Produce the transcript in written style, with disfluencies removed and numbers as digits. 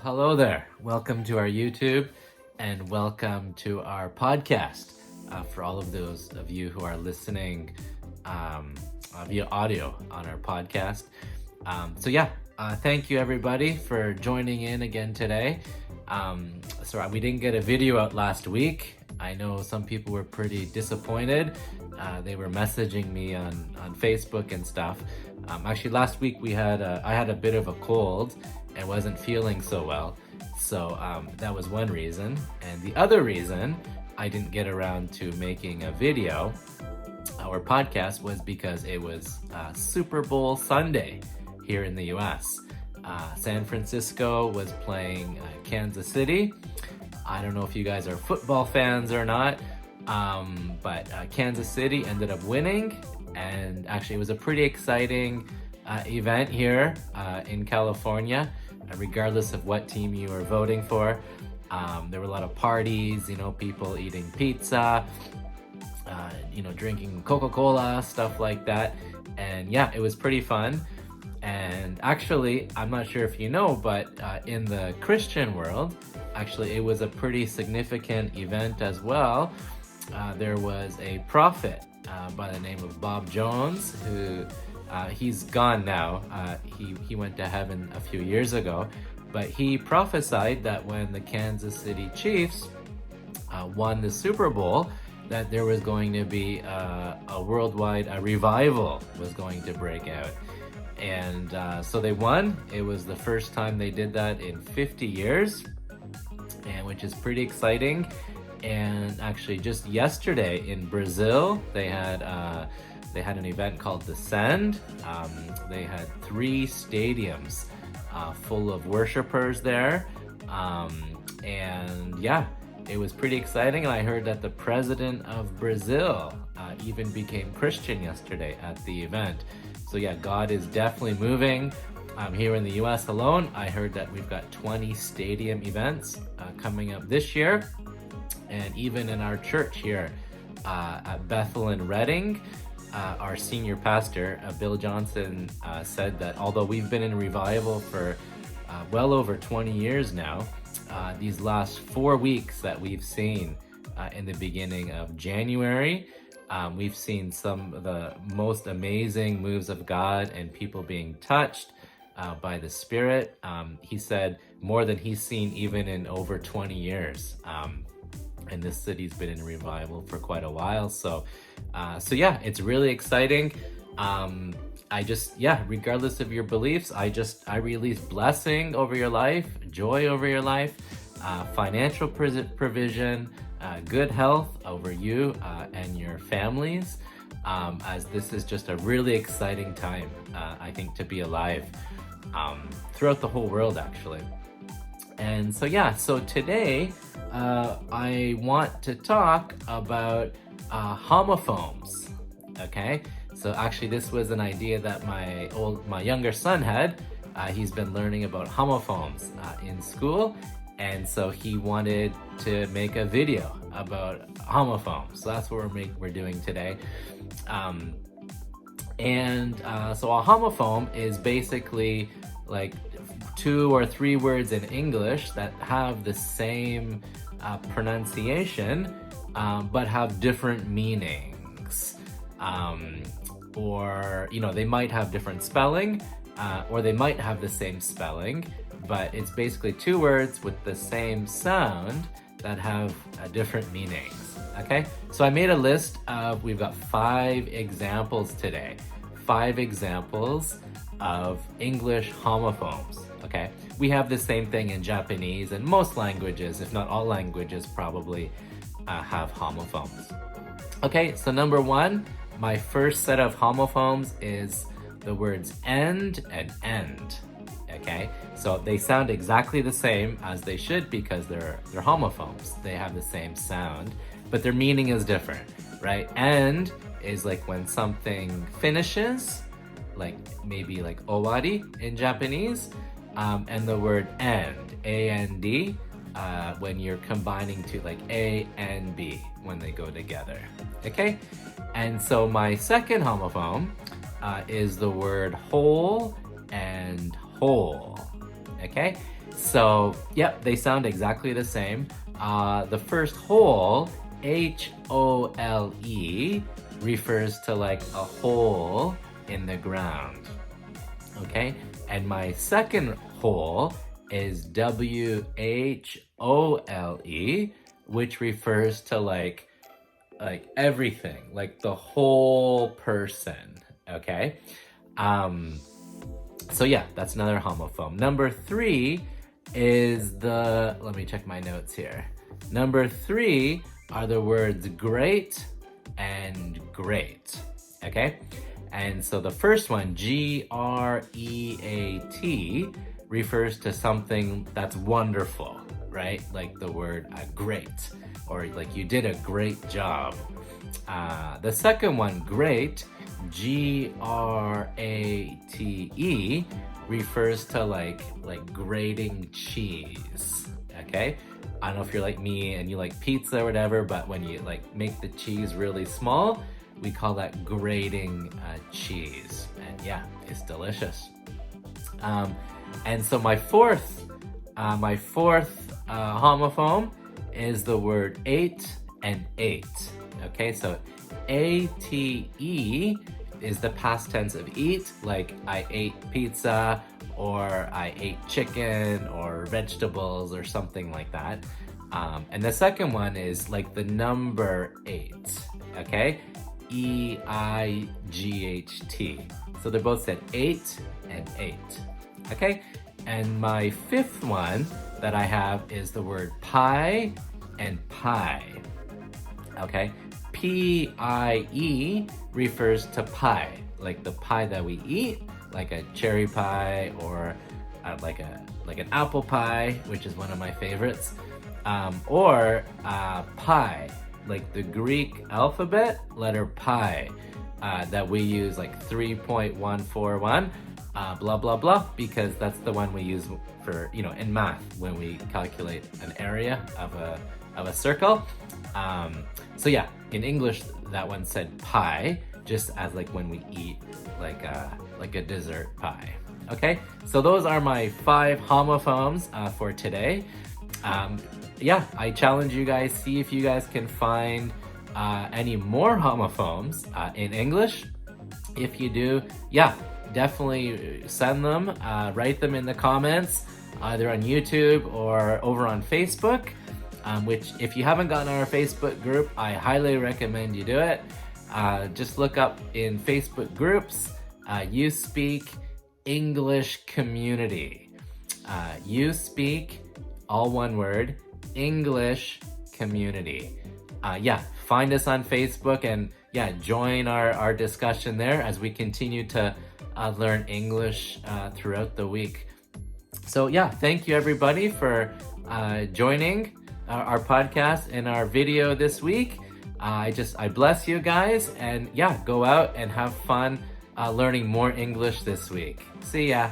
Hello there. Welcome to our YouTube and welcome to our podcast for all of those of you who are listening via audio on our podcast. Thank you everybody for joining in again today. Sorry, we didn't get a video out last week. I know some people were pretty disappointed. They were messaging me on Facebook and stuff. Actually, last week I had a bit of a cold and wasn't feeling so well. So that was one reason. And the other reason I didn't get around to making a video or podcast was because it was Super Bowl Sunday here in the US. San Francisco was playing Kansas City. I don't know if you guys are football fans or not, but Kansas City ended up winning. And actually it was a pretty exciting event here in California, regardless of what team you were voting for. There were a lot of parties, people eating pizza, drinking Coca-Cola, stuff like that. And yeah, it was pretty fun. And actually, I'm not sure if you know, but in the Christian world, actually it was a pretty significant event as well. There was a prophet by the name of Bob Jones, who he's gone now. He went to heaven a few years ago, but he prophesied that when the Kansas City Chiefs won the Super Bowl, that there was going to be a worldwide revival was going to break out. And so they won. It was the first time they did that in 50 years, and which is pretty exciting. And actually just yesterday in Brazil, they had an event called The Send. They had 3 stadiums full of worshipers there. And yeah, it was pretty exciting. And I heard that the president of Brazil even became Christian yesterday at the event. So yeah, God is definitely moving. Here in the US alone, I heard that we've got 20 stadium events coming up this year. And even in our church here at Bethel in Redding, our senior pastor, Bill Johnson, said that although we've been in revival for well over 20 years now, these last 4 weeks that we've seen in the beginning of January, we've seen some of the most amazing moves of God and people being touched by the Spirit. He said more than he's seen even in over 20 years. And this city's been in revival for quite a while. So yeah, it's really exciting. Regardless of your beliefs, I release blessing over your life, joy over your life, financial provision, good health over you and your families, as this is just a really exciting time, I think, to be alive throughout the whole world, actually. And so today I want to talk about homophones. Okay, so actually this was an idea that my younger son had. He's been learning about homophones in school, and so he wanted to make a video about homophones. So that's what we're doing today. So a homophone is basically like 2 or 3 words in English that have the same pronunciation, but have different meanings. Or they might have different spelling, or they might have the same spelling, but it's basically 2 words with the same sound that have different meanings. Okay, so I made a list of, we've got 5 examples today. 5 examples of English homophones. Okay, we have the same thing in Japanese, and most languages, if not all languages, probably have homophones. Okay, so number 1, my first set of homophones is the words end and end. Okay, so they sound exactly the same as they should because they're homophones. They have the same sound, but their meaning is different, right? End is like when something finishes, like maybe like owari in Japanese, and the word end, A-N-D, when you're combining two, like A and B when they go together. Okay, and so my second homophone is the word whole and whole. Okay, So, yep, they sound exactly the same. The first hole, H-O-L-E, refers to like a hole in the ground. Okay, and my second hole is W-H-O-L-E, which refers to like everything, like the whole person. Okay, so yeah, that's another homophone. Number 3 is let me check my notes here. Number 3 are the words grate and grate. Okay, and so the first one, G-R-E-A-T, refers to something that's wonderful, right? Like the word great, or like you did a great job. The second one, grate, G-R-A-T-E, refers to like grating cheese. Okay, I don't know if you're like me and you like pizza or whatever, but when you like make the cheese really small, we call that grating cheese. And yeah, it's delicious. And so my fourth homophone is the word ate and ate. Okay, so A-T-E is the past tense of eat, like I ate pizza, or I ate chicken, or vegetables, or something like that. And the second one is like the number 8, okay? E-I-G-H-T. So they both said 8 and 8, okay? And my fifth one that I have is the word pie and pie, okay? P-I-E refers to pie, like the pie that we eat, like a cherry pie, or like an apple pie, which is one of my favorites, or pi, like the Greek alphabet letter pi, that we use like 3.141, blah blah blah, because that's the one we use for, in math when we calculate an area of a circle. So yeah, in English that one said pie, just as like when we eat like a dessert pie. Okay, so those are my 5 homophones for today. Yeah, I challenge you guys, see if you guys can find any more homophones in English. If you do, yeah, definitely send them, write them in the comments, either on YouTube or over on Facebook, which if you haven't gotten our Facebook group, I highly recommend you do it. Just look up in Facebook groups, YouSpeak English Community. YouSpeak, all one word, English Community. Yeah, find us on Facebook and yeah, join our discussion there as we continue to learn English throughout the week. So yeah, thank you everybody for joining our podcast and our video this week. I bless you guys, and yeah, go out and have fun learning more English this week. See ya.